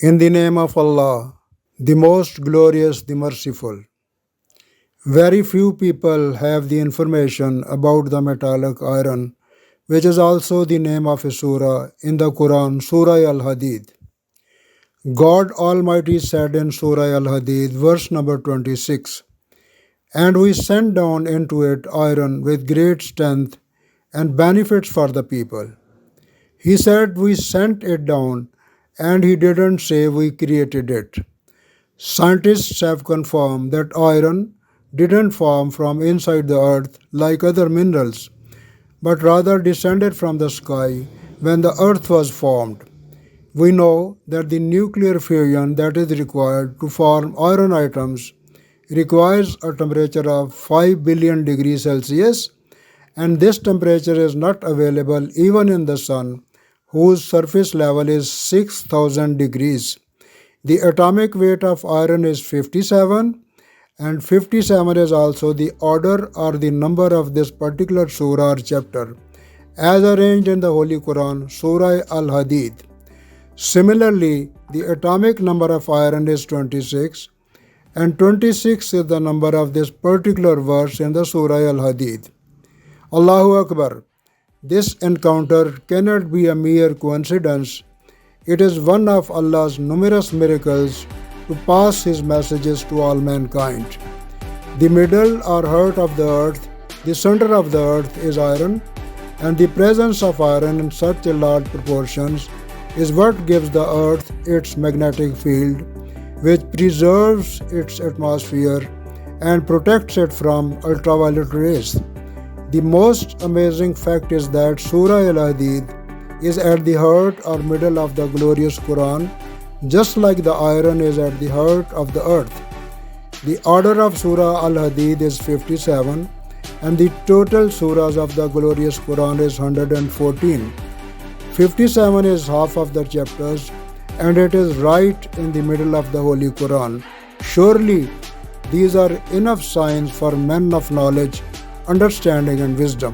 In the name of Allah, the most glorious, the merciful. Very few people have the information about the metallic iron, which is also the name of a surah in the Quran, Surah Al-Hadeed. God Almighty said in Surah Al-Hadeed, verse number 26, "And we sent down into it iron with great strength and benefits for the people." He said we sent it down, and he didn't say we created it. Scientists have confirmed that iron didn't form from inside the earth like other minerals, but rather descended from the sky when the earth was formed. We know that the nuclear fusion that is required to form iron atoms requires a temperature of 5 billion degrees Celsius, and this temperature is not available even in the sun, whose surface level is 6,000 degrees. The atomic weight of iron is 57, and 57 is also the order or the number of this particular surah or chapter, as arranged in the Holy Quran, Surah Al-Hadeed. Similarly, the atomic number of iron is 26, and 26 is the number of this particular verse in the Surah Al-Hadeed. Allahu Akbar. This encounter cannot be a mere coincidence. It is one of Allah's numerous miracles to pass His messages to all mankind. The middle or heart of the earth, the center of the earth is iron, and the presence of iron in such a large proportions is what gives the earth its magnetic field, which preserves its atmosphere and protects it from ultraviolet rays. The most amazing fact is that Surah Al-Hadeed is at the heart or middle of the glorious Quran, just like the iron is at the heart of the earth. The order of Surah Al-Hadeed is 57, and the total surahs of the glorious Quran is 114. 57 is half of the chapters, and it is right in the middle of the Holy Quran. Surely, these are enough signs for men of knowledge, understanding and wisdom.